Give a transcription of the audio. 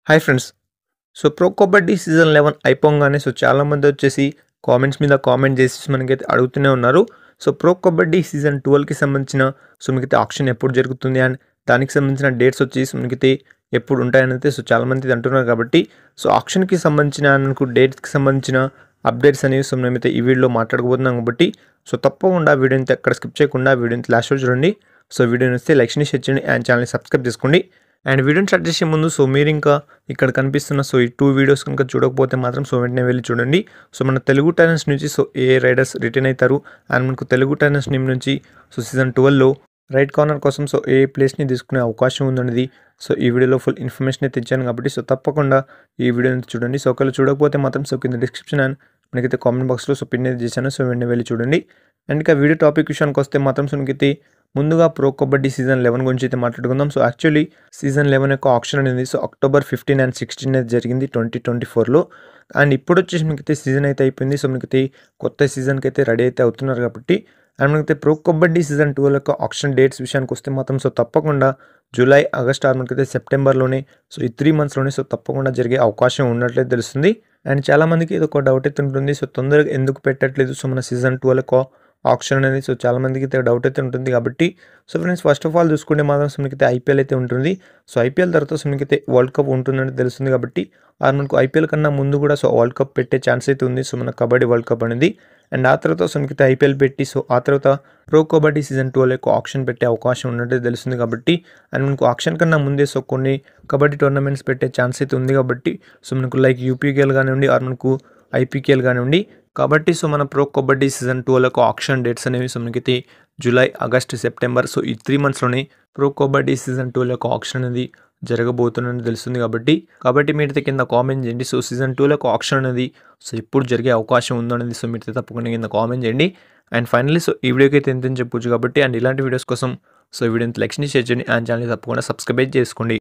Hi friends. So, pro kabaddi season 11 అయిపోంగానే చాలామంది వచ్చేసి comments మీద కామెంట్ చేసి మనకైతే అడుగుతూనే ఉన్నారు. సో, ప్రో కబడ్డీ సీజన్ 12కి సంబంధించిన మీకైతే ఆక్షన్ ఎప్పుడు జరుగుతుంది అండ్ దానికి సంబంధించిన డేట్స్ వచ్చేసి మనకైతే ఎప్పుడు ఉంటాయనైతే చాలామంది అంటున్నారు కాబట్టి ఆక్షన్‌కి సంబంధించిన మనకు డేట్స్‌కి సంబంధించిన అప్డేట్స్ అనేవి మేమైతే ఈ వీడియోలో మాట్లాడుకోబోతున్నాం కాబట్టి తప్పకుండా వీడియోని ఎక్కడ స్కిప్ చేయకుండా వీడియోని లాస్ట్ వరకు చూడండి. వీడియోని వస్తే లైక్ చేయండి, షేర్ చేయండి అండ్ ఛానల్‌ని సబ్స్క్రైబ్ చేసుకోండి. అండ్ వీడియోని స్టార్ట్ చేసే ముందు మీరు ఇంకా ఇక్కడ కనిపిస్తున్న ఈ 2 వీడియోస్ కనుక చూడకపోతే మాత్రం వెంటనే వెళ్ళి చూడండి. మన తెలుగు టైటన్స్ నుంచి ఏ రైడర్స్ రిటర్న్ అవుతారు అండ్ మనకు తెలుగు టైటన్స్ టీమ్ నుంచి సీజన్ 12లో రైట్ కార్నర్ కోసం ఏ ప్లేస్ని తీసుకునే అవకాశం ఉందనేది ఈ వీడియోలో ఫుల్ ఇన్ఫర్మేషన్ అయితే ఇచ్చాను కాబట్టి తప్పకుండా ఈ వీడియోని చూడండి. ఒకవేళ చూడకపోతే మాత్రం కింద డిస్క్రిప్షన్ అండ్ మనకైతే కామెంట్ బాక్స్లో పిన్ అయితే చేశాను. వెంటనే వెళ్ళి చూడండి. అండ్ ఇక వీడియో టాపిక్ విషయానికి వస్తే మాత్రం మనకైతే ముందుగా ప్రో కబడ్డీ సీజన్ 11 గురించి అయితే మాట్లాడుకుందాం. యాక్చువల్లీ సీజన్ 11 యొక్క ఆక్షన్ అనేది అక్టోబర్ 15 అండ్ 16 అయితే జరిగింది 2024లో. అండ్ ఇప్పుడు వచ్చేసి మనకైతే సీజన్ అయితే అయిపోయింది. మనకైతే కొత్త సీజన్కి అయితే రెడీ అయితే అవుతున్నారు కాబట్టి అండ్ మనకైతే ప్రో కబడ్డీ సీజన్ 12 యొక్క ఆక్షన్ డేట్స్ విషయానికి వస్తే మాత్రం తప్పకుండా జూలై, ఆగస్ట్ ఆర్ మనకైతే సెప్టెంబర్లోనే ఈ 3 మంత్స్లోనే తప్పకుండా జరిగే అవకాశం ఉన్నట్లయితే తెలుస్తుంది. అండ్ చాలామందికి ఇది ఒక డౌట్ అయితే ఉంటుంది. తొందరగా ఎందుకు పెట్టట్లేదు మన సీజన్ 12 ఆప్షన్ అనేది చాలామందికి అయితే డౌట్ అయితే ఉంటుంది కాబట్టి ఫ్రెండ్స్ ఫస్ట్ ఆఫ్ ఆల్ చూసుకుంటే మాత్రం మనకైతే ఐపీఎల్ అయితే ఉంటుంది. ఐపీఎల్ తర్వాత మనకైతే వరల్డ్ కప్ ఉంటుందని తెలుస్తుంది కాబట్టి మనకు ఐపీఎల్ కన్నా ముందు కూడా వరల్డ్ కప్ పెట్టే ఛాన్స్ అయితే ఉంది. మన కబడ్డీ వరల్డ్ కప్ అనేది అండ్ ఆ తర్వాత మనకైతే ఐపీఎల్ పెట్టి ఆ తర్వాత ప్రో కబడ్డీ సీజన్ 12 యొక్క ఆప్షన్ పెట్టే అవకాశం ఉన్నట్టు తెలుస్తుంది కాబట్టి అండ్ మనకు ఆప్షన్ కన్నా ముందే కొన్ని కబడ్డీ టోర్నమెంట్స్ పెట్టే ఛాన్స్ అయితే ఉంది కాబట్టి మనకు లైక్ యూపీకేఎల్ కానివ్వండి ఆర్ మనకు ఐపీకేఎల్ కానివ్వండి కాబట్టి మన ప్రో కబడ్డీ సీజన్ 12 యొక్క ఆక్షన్ డేట్స్ అనేవి మనకైతే జూలై, ఆగస్ట్, సెప్టెంబర్ ఈ 3 మంత్స్లోనే ప్రో కబడ్డీ సీజన్ 12 యొక్క ఆక్షన్ అనేది జరగబోతుందని తెలుస్తుంది కాబట్టి మీరైతే కింద కామెంట్ చేయండి. సీజన్ 12 యొక్క ఆక్షన్ అనేది ఎప్పుడు జరిగే అవకాశం ఉందో అనేది మీరైతే తప్పకుండా కింద కామెంట్ చేయండి. అండ్ ఫైనల్లీ ఈ వీడియోకి అయితే ఎంత చెప్పొచ్చు కాబట్టి అండ్ ఇలాంటి వీడియోస్ కోసం వీడియోని లైక్ చేయండి, షేర్ చేయండి అండ్ ఛానల్ని తప్పకుండా సబ్స్క్రైబ్ చేసుకోండి.